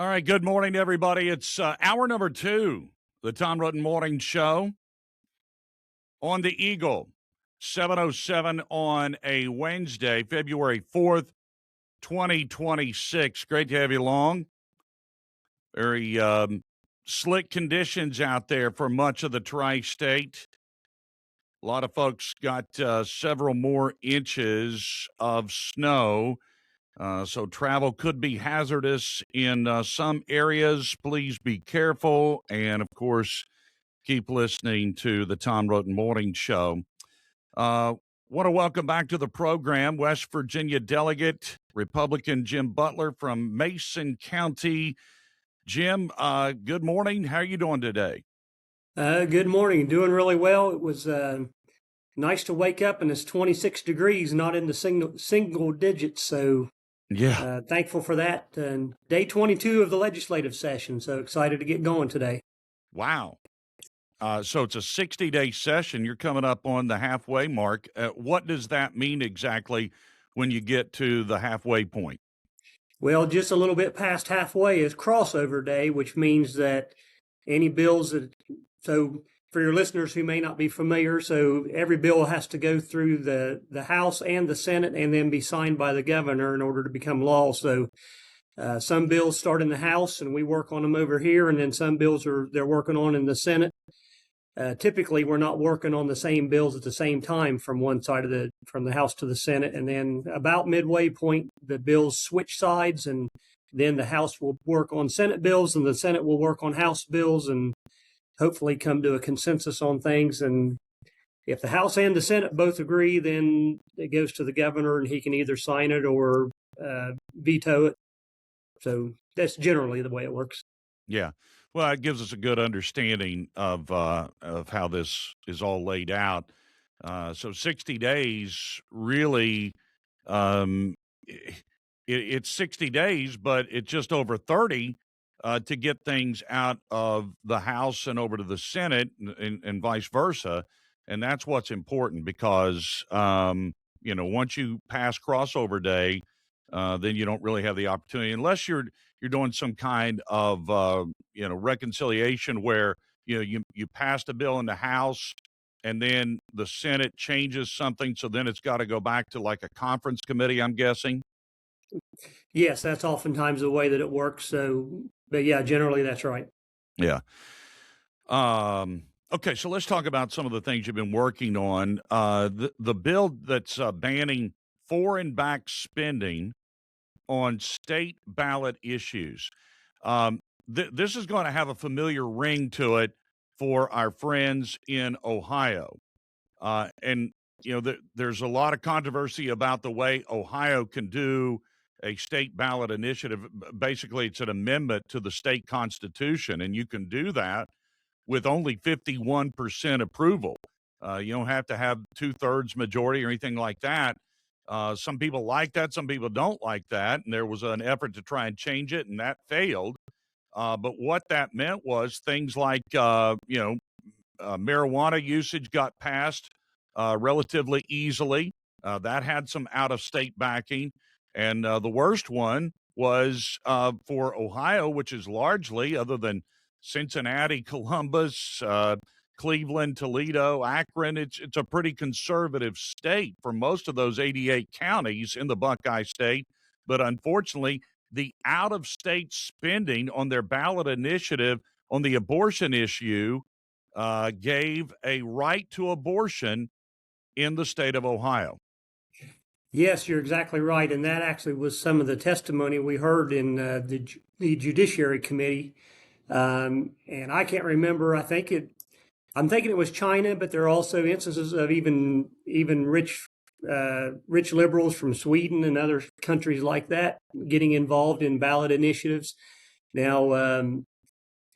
All right, good morning, everybody. It's hour number 2, the Tom Rutten Morning Show on the Eagle, 7:07 on a Wednesday, February 4th, 2026. Great to have you along. Very slick conditions out there for much of the tri-state. A lot of folks got several more inches of snow. So travel could be hazardous in some areas. Please be careful. And, of course, keep listening to the Tom Rutten Morning Show. Want to welcome back to the program West Virginia Delegate, Republican Jim Butler from Mason County. Jim, good morning. How are you doing today? Good morning. Doing really well. It was nice to wake up and it's 26 degrees, not in the single digits. So Yeah. thankful for that. And day 22 of the legislative session. So excited to get going today. Wow. So it's a 60-day session. You're coming up on the halfway mark. What does that mean exactly when you get to the halfway point? Well, just a little bit past halfway is crossover day, which means that any bills so for your listeners who may not be familiar, so every bill has to go through the House and the Senate and then be signed by the governor in order to become law. So some bills start in the House and we work on them over here, and then some bills they're working on in the Senate. Typically, we're not working on the same bills at the same time from one side from the House to the Senate, and then about midway point, the bills switch sides, and then the House will work on Senate bills, and the Senate will work on House bills, and hopefully come to a consensus on things. And if the House and the Senate both agree, then it goes to the governor, and he can either sign it or veto it. So that's generally the way it works. Yeah. Well, it gives us a good understanding of how this is all laid out. So 60 days, really, it's 60 days, but it's just over 30 to get things out of the House and over to the Senate and vice versa. And that's what's important because, once you pass crossover day, then you don't really have the opportunity unless you're doing some kind of reconciliation where you passed a bill in the House and then the Senate changes something, so then it's got to go back to like a conference committee, I'm guessing. Yes, that's oftentimes the way that it works. So, but yeah, generally that's right. Yeah. Okay, so let's talk about some of the things you've been working on. The bill that's banning foreign back spending on state ballot issues. This is going to have a familiar ring to it for our friends in Ohio. And, there's a lot of controversy about the way Ohio can do a state ballot initiative. Basically, it's an amendment to the state constitution, and you can do that with only 51% approval. You don't have to have 2/3 majority or anything like that. Some people like that. Some people don't like that. And there was an effort to try and change it, and that failed. But what that meant was things like, marijuana usage got passed relatively easily. That had some out-of-state backing. And the worst one was for Ohio, which is largely, other than Cincinnati, Columbus, Cleveland, Toledo, Akron, it's a pretty conservative state for most of those 88 counties in the Buckeye State. But unfortunately, the out-of-state spending on their ballot initiative on the abortion issue gave a right to abortion in the state of Ohio. Yes, you're exactly right. And that actually was some of the testimony we heard in the Judiciary Committee. And I can't remember, I'm thinking it was China, but there are also instances of even rich liberals from Sweden and other countries like that getting involved in ballot initiatives. Now,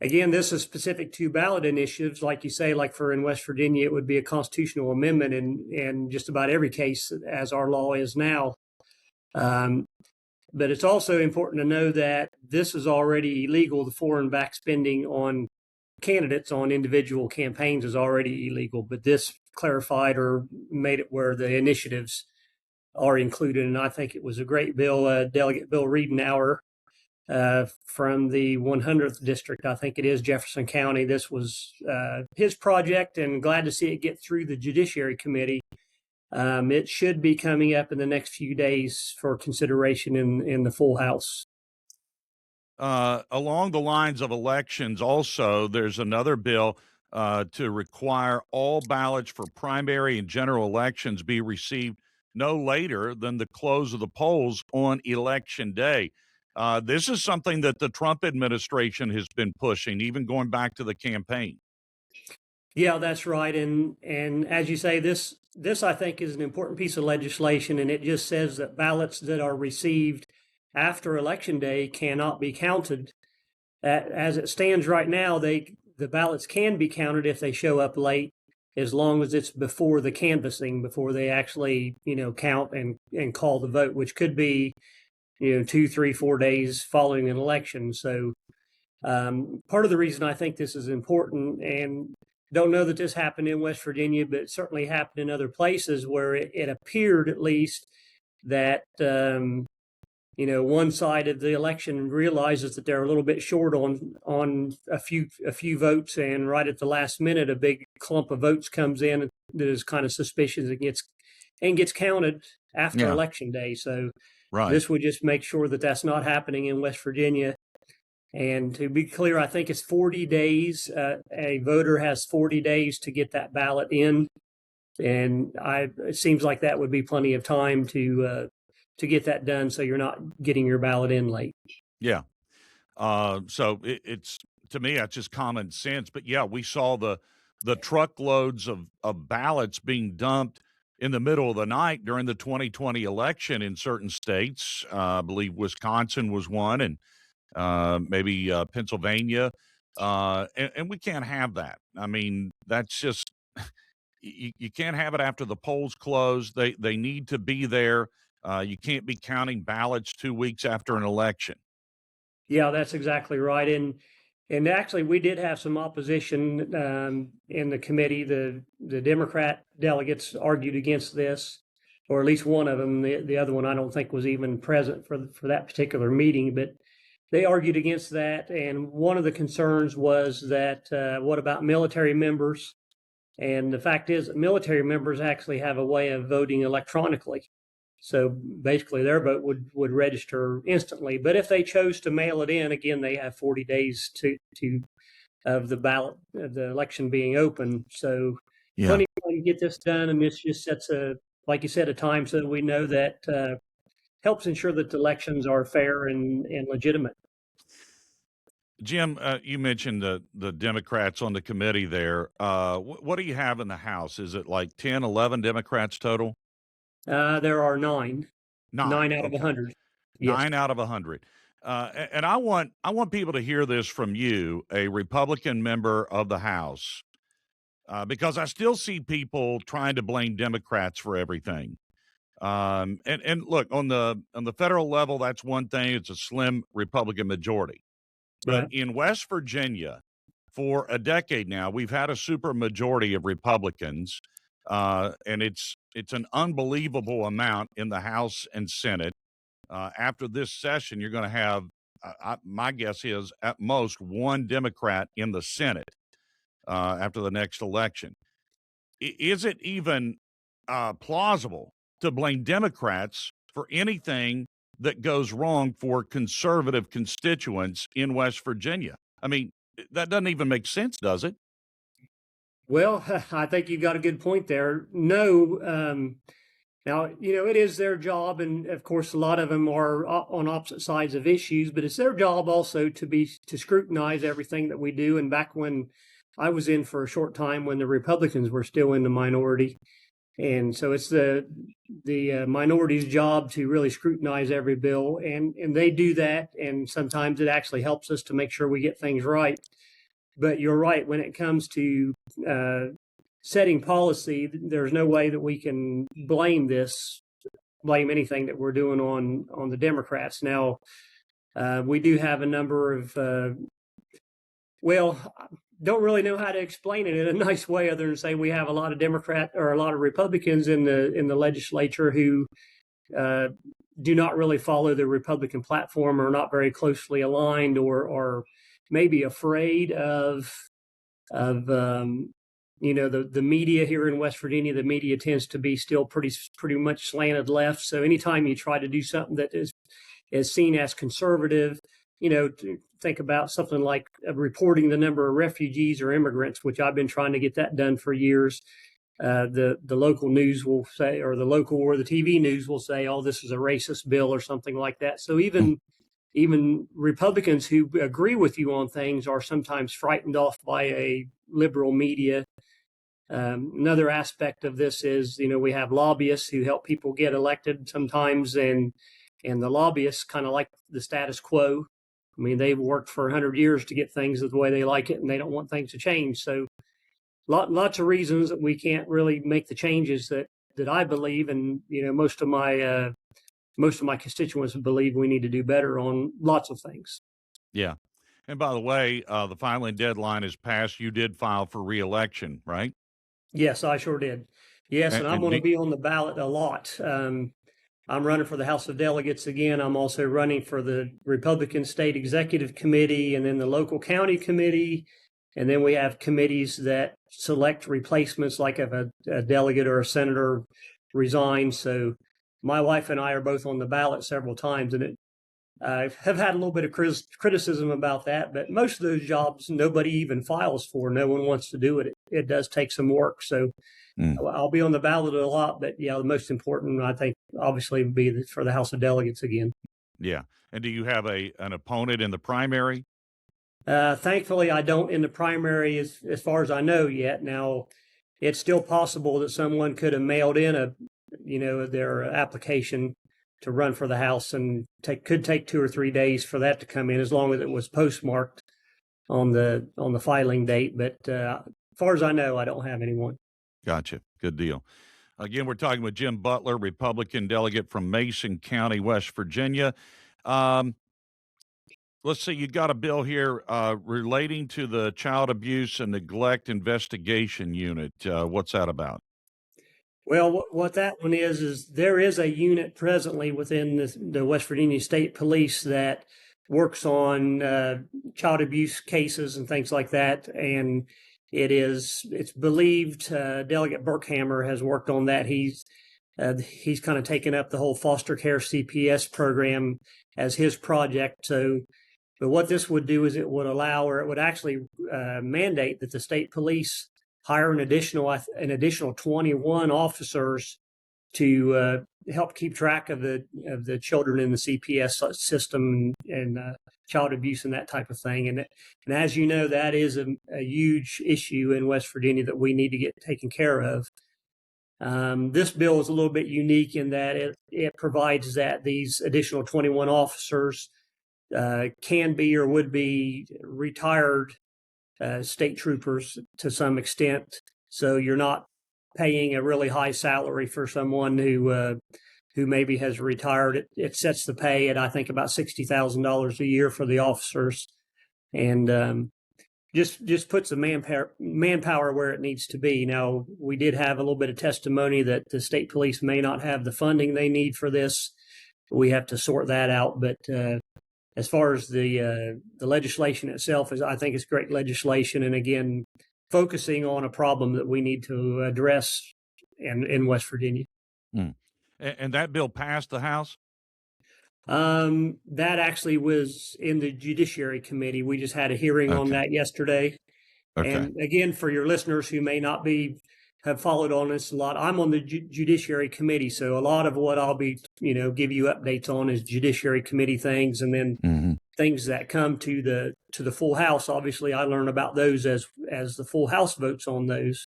again, this is specific to ballot initiatives, like you say. Like in West Virginia, it would be a constitutional amendment in just about every case, as our law is now. But it's also important to know that this is already illegal. The foreign back spending on candidates on individual campaigns is already illegal, but this clarified or made it where the initiatives are included. And I think it was a great bill. Delegate Bill Redenauer from the 100th district. I think it is Jefferson County. This was his project, and glad to see it get through the Judiciary Committee. It should be coming up in the next few days for consideration in the full House. Along the lines of elections, also, there's another bill to require all ballots for primary and general elections be received no later than the close of the polls on election day. This is something that the Trump administration has been pushing, even going back to the campaign. Yeah, that's right. And as you say, this I think is an important piece of legislation, and it just says that ballots that are received after election day cannot be counted. As it stands right now, the ballots can be counted if they show up late, as long as it's before the canvassing, before they actually count and call the vote, which could be 2, 3, 4 days following an election. So part of the reason I think this is important, and don't know that this happened in West Virginia, but it certainly happened in other places where it appeared at least that one side of the election realizes that they're a little bit short on a few votes, and right at the last minute, a big clump of votes comes in that is kind of suspicious and gets counted after election day. So this would just make sure that that's not happening in West Virginia. And to be clear, I think it's 40 days. A voter has 40 days to get that ballot in, and it seems like that would be plenty of time to get that done, so you're not getting your ballot in late. Yeah. So it's to me, that's just common sense. But yeah, we saw the truckloads of ballots being dumped in the middle of the night during the 2020 election in certain states. I believe Wisconsin was one, and maybe Pennsylvania. And we can't have that. I mean, that's just you can't have it after the polls close. They need to be there. You can't be counting ballots 2 weeks after an election. Yeah, that's exactly right. And actually, we did have some opposition in the committee. The Democrat delegates argued against this, or at least one of them. The other one I don't think was even present for that particular meeting, but they argued against that. And one of the concerns was that what about military members? And the fact is that military members actually have a way of voting electronically. So basically their vote would register instantly. But if they chose to mail it in, again, they have 40 days of the ballot, of the election being open. So plenty of time to get this done. And this just sets like you said, a time so that we know that helps ensure that the elections are fair and legitimate. Jim, you mentioned the Democrats on the committee there. What do you have in the House? Is it like 10, 11 Democrats total? There are 9. 9 out of 100. Yes. 9 out of 100. And I want people to hear this from you, a Republican member of the House, because I still see people trying to blame Democrats for everything. And look, on the federal level, that's one thing. It's a slim Republican majority. But in West Virginia, for a decade now, we've had a super majority of Republicans, and it's an unbelievable amount in the House and Senate. After this session, you're going to have, my guess is, at most one Democrat in the Senate after the next election. Is it even plausible to blame Democrats for anything that goes wrong for conservative constituents in West Virginia? I mean, that doesn't even make sense, does it? Well, I think you've got a good point there. No. Now, it is their job, and of course, a lot of them are on opposite sides of issues, but it's their job also to scrutinize everything that we do. And back when I was in for a short time when the Republicans were still in the minority, and so it's the minority's job to really scrutinize every bill, and they do that, and sometimes it actually helps us to make sure we get things right. But you're right, when it comes to setting policy, there's no way that we can blame anything that we're doing on the Democrats. Now, we do have a number of, don't really know how to explain it in a nice way other than say we have a lot of Republicans in the legislature who do not really follow the Republican platform, or not very closely aligned, or maybe afraid of the media here in West Virginia. The media tends to be still pretty much slanted left. So anytime you try to do something that is seen as conservative, to think about something like reporting the number of refugees or immigrants, which I've been trying to get that done for years. The local news will say, or the local or the TV news will say, "Oh, this is a racist bill" or something like that. So even Republicans who agree with you on things are sometimes frightened off by a liberal media. Another aspect of this is, we have lobbyists who help people get elected sometimes, and the lobbyists kind of like the status quo. I mean, they've worked for 100 years to get things the way they like it, and they don't want things to change. So lots of reasons that we can't really make the changes that I believe, and most of my constituents believe we need to do better on lots of things. Yeah. And by the way, the filing deadline is passed. You did file for reelection, right? Yes, I sure did. Yes, and I'm going to be on the ballot a lot. I'm running for the House of Delegates again. I'm also running for the Republican State Executive Committee, and then the local county committee. And then we have committees that select replacements, like if a delegate or a senator resigns. So my wife and I are both on the ballot several times, and I have had a little bit of criticism about that, but most of those jobs nobody even files for. No one wants to do it. It does take some work. So I'll be on the ballot a lot, but the most important, I think, obviously would be for the House of Delegates again. Yeah. And do you have an opponent in the primary? Thankfully, I don't in the primary, as far as I know yet. Now, it's still possible that someone could have mailed in their application to run for the House, and could take 2 or 3 days for that to come in, as long as it was postmarked on the filing date. But as far as I know, I don't have anyone. Gotcha. Good deal. Again, we're talking with Jim Butler, Republican delegate from Mason County, West Virginia. Let's see, you got a bill here relating to the Child Abuse and Neglect Investigation Unit. What's that about? Well, what that one is there is a unit presently within the West Virginia State Police that works on child abuse cases and things like that. And it's believed Delegate Burkhammer has worked on that. He's kind of taken up the whole foster care CPS program as his project. So, but what this would do is it would allow, or it would actually mandate that the state police hire an additional 21 officers to help keep track of the children in the CPS system, and child abuse and that type of thing. And as you know, that is a huge issue in West Virginia that we need to get taken care of. This bill is a little bit unique in that it provides that these additional 21 officers can be or would be retired state troopers to some extent. So you're not paying a really high salary for someone who maybe has retired. It sets the pay at, I think, about $60,000 a year for the officers, and just puts the manpower where it needs to be. Now, we did have a little bit of testimony that the state police may not have the funding they need for this. We have to sort that out, but as far as the legislation itself, I think it's great legislation, and again, focusing on a problem that we need to address in West Virginia. And that bill passed the House? That actually was in the Judiciary Committee. We just had a hearing on that yesterday. Okay. And again, for your listeners who may not have followed on this a lot, I'm on the Judiciary Committee, so a lot of what I'll be, give you updates on is Judiciary Committee things, and then things that come to the full House. Obviously, I learn about those as the full House votes on those.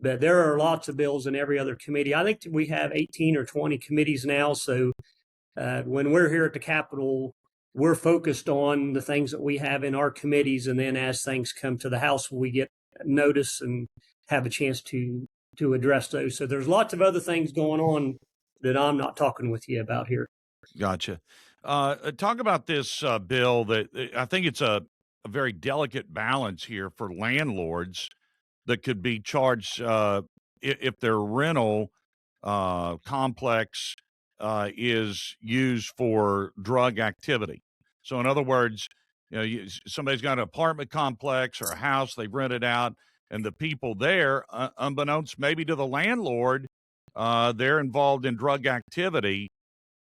But there are lots of bills in every other committee. I think we have 18 or 20 committees now. So when we're here at the Capitol, we're focused on the things that we have in our committees, and then as things come to the House, we get notice and have a chance to address those. So there's lots of other things going on that I'm not talking with you about here. Gotcha. Talk about this bill that I think it's a very delicate balance here for landlords that could be charged if their rental complex is used for drug activity. So, in other words, somebody's got an apartment complex or a house they've rented out, and the people there, unbeknownst maybe to the landlord, they're involved in drug activity.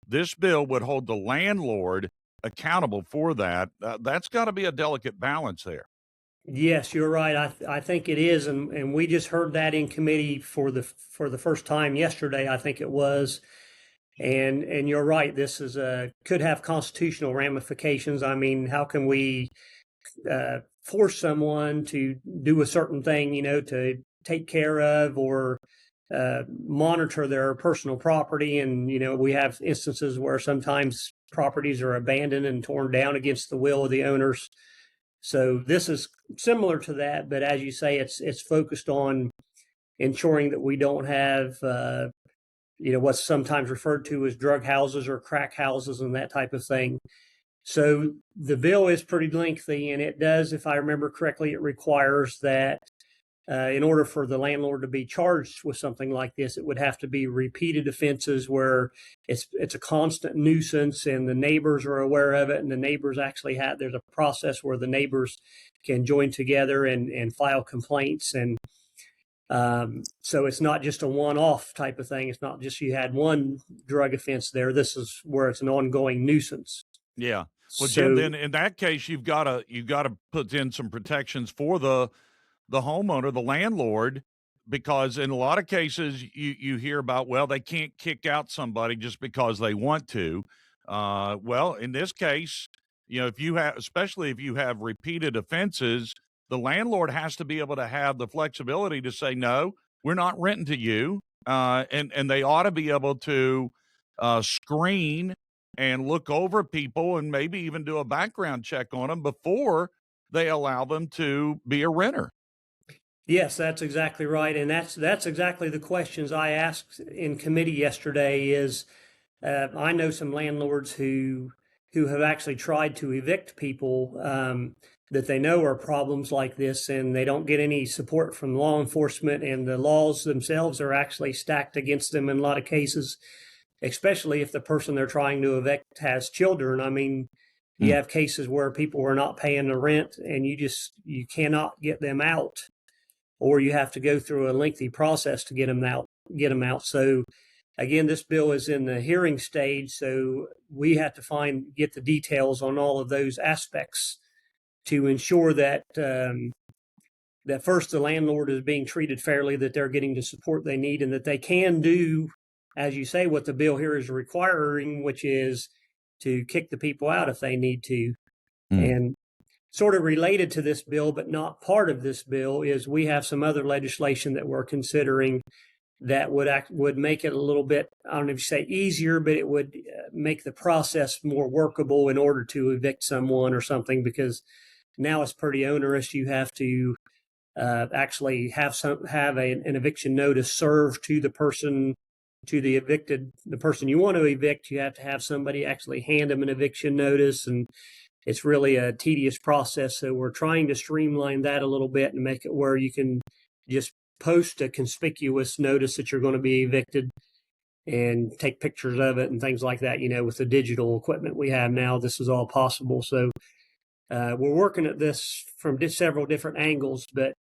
This bill would hold the landlord accountable for that. That's got to be a delicate balance there. Yes, you're right. I think it is, and we just heard that in committee for the first time yesterday, I think it was. And you're right. This is could have constitutional ramifications. I mean, how can we force someone to do a certain thing, to take care of or monitor their personal property? And we have instances where sometimes properties are abandoned and torn down against the will of the owners. So this is similar to that, but as you say, it's focused on ensuring that we don't have what's sometimes referred to as drug houses or crack houses and that type of thing. So the bill is pretty lengthy, and it does, if I remember correctly, it requires that in order for the landlord to be charged with something like this, it would have to be repeated offenses where it's a constant nuisance and the neighbors are aware of it, and the neighbors actually there's a process where the neighbors can join together and file complaints. And so it's not just a one-off type of thing. It's not just you had one drug offense there. This is where it's an ongoing nuisance. Yeah. Well, Jim, then in that case, you've got to put in some protections for the homeowner, the landlord, because in a lot of cases you hear about, well, they can't kick out somebody just because they want to. Well, in this case, especially if you have repeated offenses, the landlord has to be able to have the flexibility to say, no, we're not renting to you. And they ought to be able to screen and look over people and maybe even do a background check on them before they allow them to be a renter. Yes, that's exactly right. And that's exactly the questions I asked in committee yesterday is I know some landlords who have actually tried to evict people that they know are problems like this, and they don't get any support from law enforcement, and the laws themselves are actually stacked against them in a lot of cases, especially if the person they're trying to evict has children. I mean, you have cases where people are not paying the rent and you cannot get them out, or you have to go through a lengthy process to get them out. So again, this bill is in the hearing stage, so we have to get the details on all of those aspects to ensure that that first the landlord is being treated fairly, that they're getting the support they need, and that they can do, as you say, what the bill here is requiring, which is to kick the people out if they need to. And sort of related to this bill, but not part of this bill, is we have some other legislation that we're considering that would make it a little bit, I don't know if you say easier, but it would make the process more workable in order to evict someone or something, because now it's pretty onerous. You have to actually have an eviction notice served to the person you want to evict. You have to have somebody actually hand them an eviction notice, and it's really a tedious process. So we're trying to streamline that a little bit and make it where you can just post a conspicuous notice that you're going to be evicted and take pictures of it and things like that. With the digital equipment we have now, this is all possible. So we're working at this from several different angles, but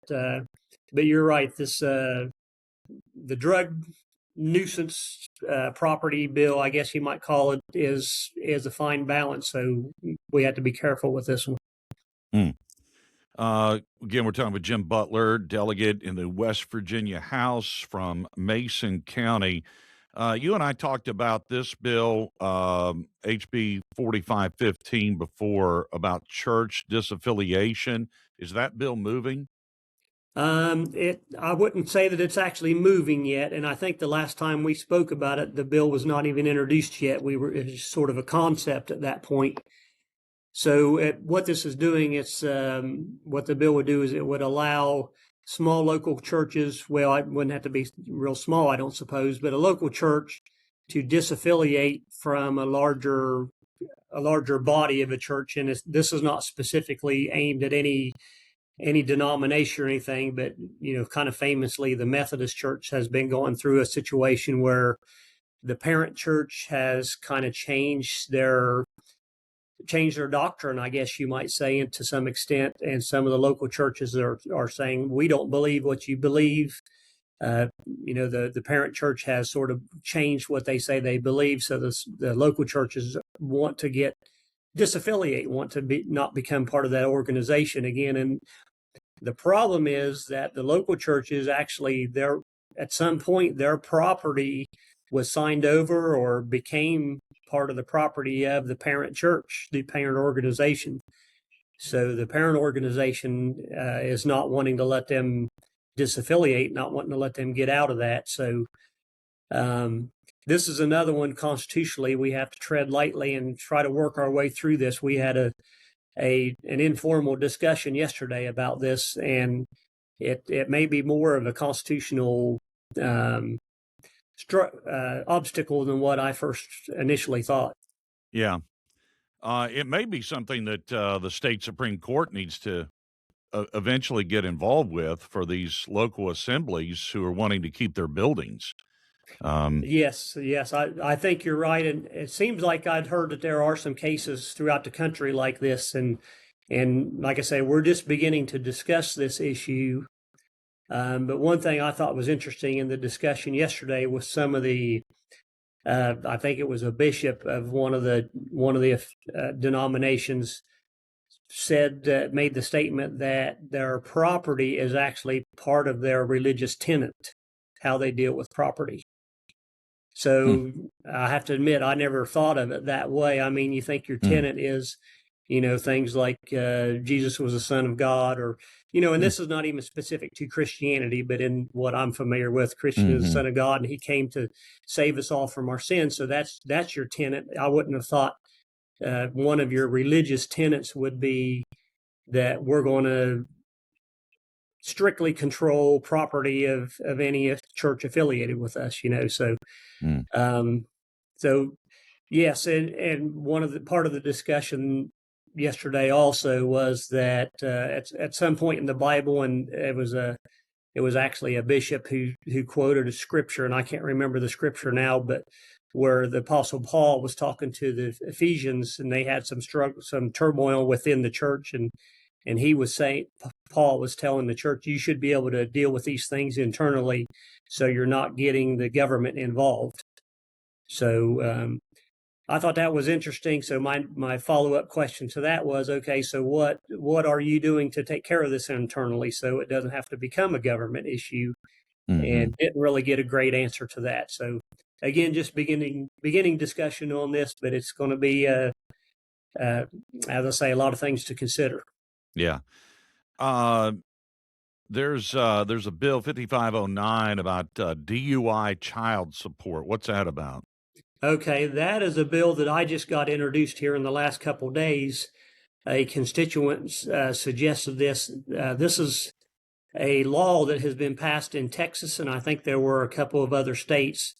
you're right. The drug nuisance property bill, I guess you might call it, is a fine balance. So we have to be careful with this one. Again, we're talking with Jim Butler, delegate in the West Virginia House from Mason County. You and I talked about this bill, HB 4515, before, about church disaffiliation. Is that bill moving? I wouldn't say that it's actually moving yet, and I think the last time we spoke about it, the bill was not even introduced yet. It was sort of a concept at that point. So what this is doing, what the bill would do is it would allow small local churches, well, it wouldn't have to be real small, I don't suppose, but a local church to disaffiliate from a larger body of a church. And this is not specifically aimed at any denomination or anything, but kind of famously, the Methodist Church has been going through a situation where the parent church has kind of changed their doctrine, I guess you might say, to some extent. And some of the local churches are saying, we don't believe what you believe. The parent church has sort of changed what they say they believe. So the local churches want to get disaffiliate, want to not become part of that organization again. And the problem is that the local churches actually, at some point, their property was signed over or became part of the property of the parent church, the parent organization. So the parent organization is not wanting to let them disaffiliate, not wanting to let them get out of that. So this is another one constitutionally. We have to tread lightly and try to work our way through this. We had an informal discussion yesterday about this, and it may be more of a constitutional obstacle than what I first initially thought. Yeah. It may be something that the state Supreme Court needs to eventually get involved with for these local assemblies who are wanting to keep their buildings. Yes, I think you're right. And it seems like I'd heard that there are some cases throughout the country like this. And like I say, we're just beginning to discuss this issue. But one thing I thought was interesting in the discussion yesterday was some of the, I think it was a bishop of one of the denominations made the statement that their property is actually part of their religious tenet, how they deal with property. So I have to admit, I never thought of it that way. I mean, you think your tenet is, things like Jesus was the Son of God, or, and this is not even specific to Christianity, but in what I'm familiar with, Christian is the Son of God, and he came to save us all from our sins. So that's your tenet. I wouldn't have thought one of your religious tenets would be that we're going to strictly control property of any church affiliated with us, so yes, and one of the part of the discussion yesterday also was that at some point in the Bible, and it was actually a bishop who quoted a scripture, and I can't remember the scripture now, but where the Apostle Paul was talking to the Ephesians, and they had some turmoil within the church, and he was saying, Paul was telling the church, you should be able to deal with these things internally, so you're not getting the government involved. So I thought that was interesting. So my follow-up question to that was, okay, so what are you doing to take care of this internally so it doesn't have to become a government issue? And didn't really get a great answer to that. So again, just beginning discussion on this, but it's going to be, as I say, a lot of things to consider. Yeah. There's a bill 5509 about DUI child support. What's that about? Okay, that is a bill that I just got introduced here in the last couple of days. A constituent suggested this. This is a law that has been passed in Texas, and I think there were a couple of other states.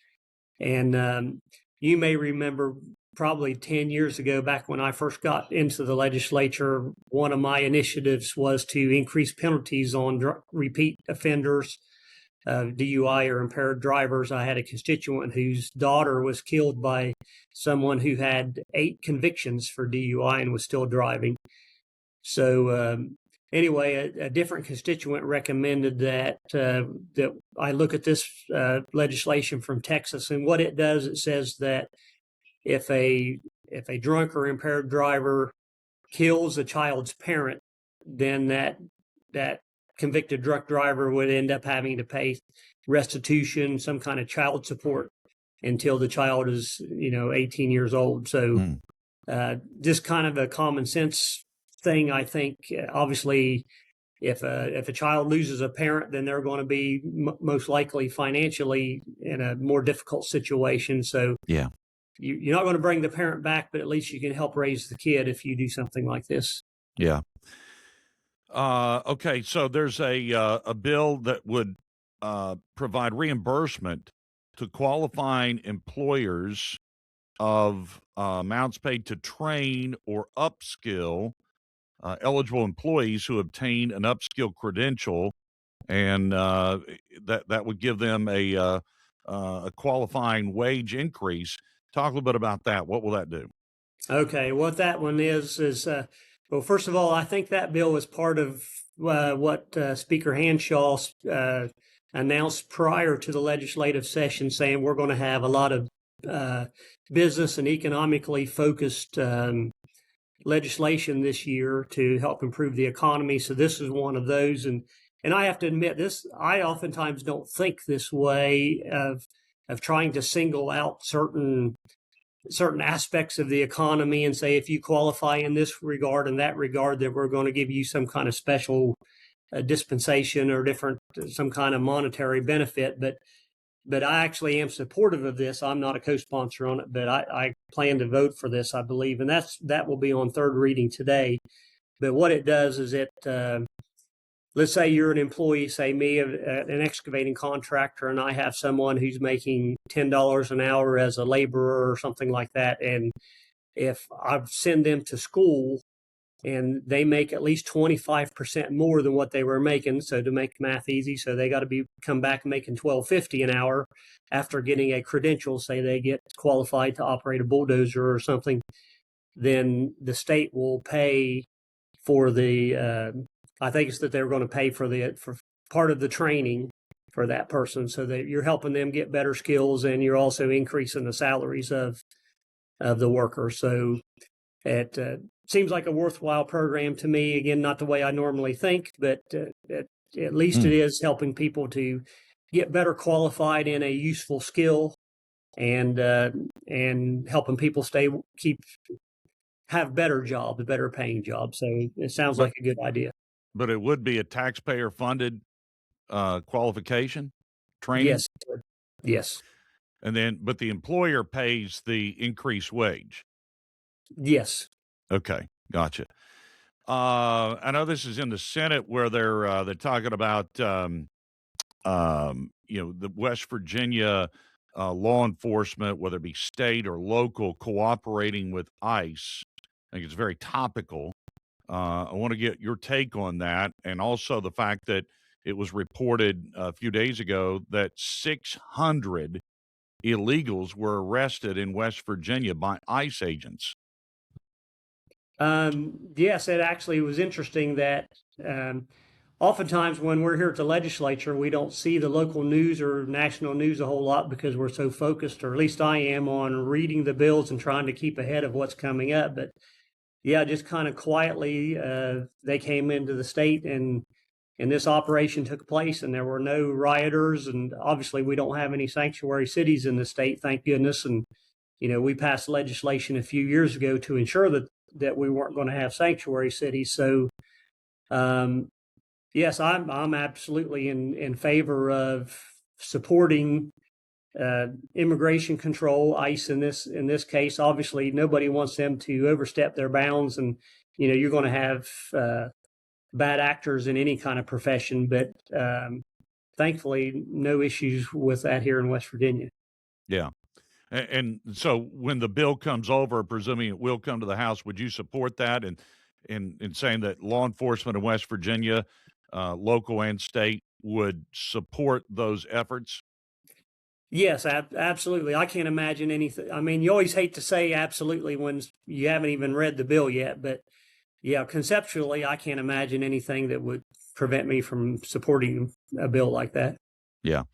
And you may remember probably 10 years ago, back when I first got into the legislature, one of my initiatives was to increase penalties on repeat offenders, DUI or impaired drivers. I had a constituent whose daughter was killed by someone who had 8 convictions for DUI and was still driving. So anyway, a different constituent recommended that I look at this legislation from Texas, and what it does, it says that if a drunk or impaired driver kills a child's parent, then that convicted drunk driver would end up having to pay restitution, some kind of child support, until the child is 18 years old. So just kind of a common sense thing, I think. Obviously, if a child loses a parent, then they're going to be most likely financially in a more difficult situation. So yeah, you're not going to bring the parent back, but at least you can help raise the kid if you do something like this. Yeah. Okay, so there's a bill that would provide reimbursement to qualifying employers of amounts paid to train or upskill eligible employees who obtain an upskill credential, and that would give them a a qualifying wage increase. Talk a little bit about that. What will that do? Okay, what that one is well, first of all, I think that bill was part of what Speaker Hanshaw announced prior to the legislative session, saying we're going to have a lot of business and economically focused legislation this year to help improve the economy. So this is one of those, and I have to admit this. I oftentimes don't think this way of trying to single out certain aspects of the economy and say, if you qualify in this regard and that regard, that we're going to give you some kind of special dispensation or some kind of monetary benefit. But I actually am supportive of this. I'm not a co-sponsor on it, but I plan to vote for this, I believe. And that will be on third reading today. But what it does is let's say you're an employee, say me, an excavating contractor, and I have someone who's making $10 an hour as a laborer or something like that. And if I send them to school and they make at least 25% more than what they were making, so to make math easy, so they got to come back making $12.50 an hour after getting a credential, say they get qualified to operate a bulldozer or something, then the state will pay for I think it's that they're going to pay for part of the training for that person, so that you're helping them get better skills and you're also increasing the salaries of the worker. So it seems like a worthwhile program to me. Again, not the way I normally think, but at least it is helping people to get better qualified in a useful skill, and helping people have better jobs, better paying jobs. So it sounds like a good idea. But it would be a taxpayer-funded qualification training? Yes. Yes. But the employer pays the increased wage. Yes. Okay, gotcha. I know this is in the Senate where they're talking about the West Virginia law enforcement, whether it be state or local, cooperating with ICE. I think it's very topical. I want to get your take on that, and also the fact that it was reported a few days ago that 600 illegals were arrested in West Virginia by ICE agents. Yes, it actually was interesting that oftentimes when we're here at the legislature, we don't see the local news or national news a whole lot because we're so focused, or at least I am, on reading the bills and trying to keep ahead of what's coming up. But yeah, just kind of quietly, they came into the state and this operation took place, and there were no rioters. And obviously we don't have any sanctuary cities in the state, thank goodness. And, we passed legislation a few years ago to ensure that we weren't going to have sanctuary cities. So, yes, I'm absolutely in favor of supporting immigration control, ICE in this case. Obviously, nobody wants them to overstep their bounds, and you're going to have bad actors in any kind of profession. But thankfully, no issues with that here in West Virginia. Yeah. And so when the bill comes over, presuming it will come to the House, would you support that in saying that law enforcement in West Virginia, local and state, would support those efforts? Yes, absolutely. I can't imagine anything. I mean, you always hate to say absolutely when you haven't even read the bill yet, but yeah, conceptually, I can't imagine anything that would prevent me from supporting a bill like that. Yeah.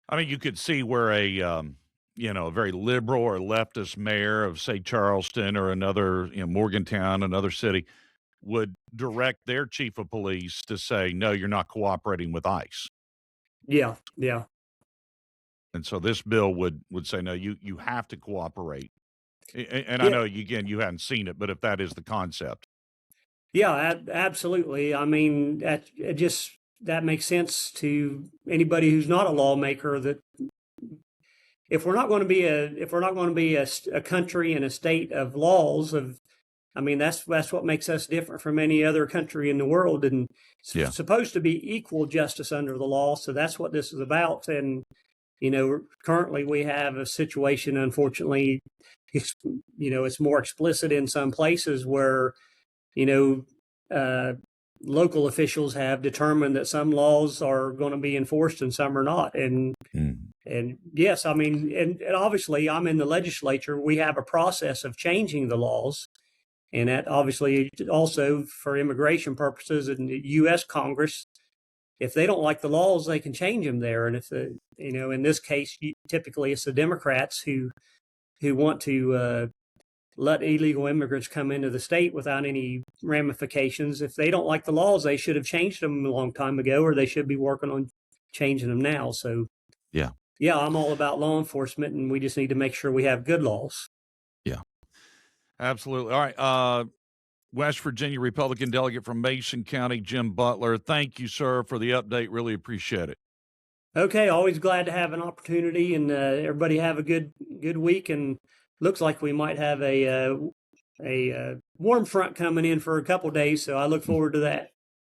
I mean, you could see where a very liberal or leftist mayor of, say, Charleston or another, Morgantown, another city, would direct their chief of police to say, no, you're not cooperating with ICE. Yeah, yeah. And so this bill would say, no, you have to cooperate. And I Yeah. know, again, you hadn't seen it, but if that is the concept. Yeah, absolutely. I mean, that makes sense to anybody who's not a lawmaker, that if we're not going to be a country and a state of laws, that's what makes us different from any other country in the world, and it's supposed to be equal justice under the law. So that's what this is about. And currently we have a situation, unfortunately, it's more explicit in some places where local officials have determined that some laws are going to be enforced and some are not. And And yes, I mean, and obviously I'm in the legislature. We have a process of changing the laws. And that obviously also for immigration purposes in the U.S. Congress, if they don't like the laws, they can change them there. And if in this case, typically it's the Democrats who want to let illegal immigrants come into the state without any ramifications. If they don't like the laws, they should have changed them a long time ago, or they should be working on changing them now. So yeah, I'm all about law enforcement, and we just need to make sure we have good laws. Yeah, absolutely. All right. West Virginia Republican delegate from Mason County, Jim Butler. Thank you, sir, for the update. Really appreciate it. Okay, always glad to have an opportunity, and everybody have a good week. And looks like we might have a warm front coming in for a couple days, so I look forward to that.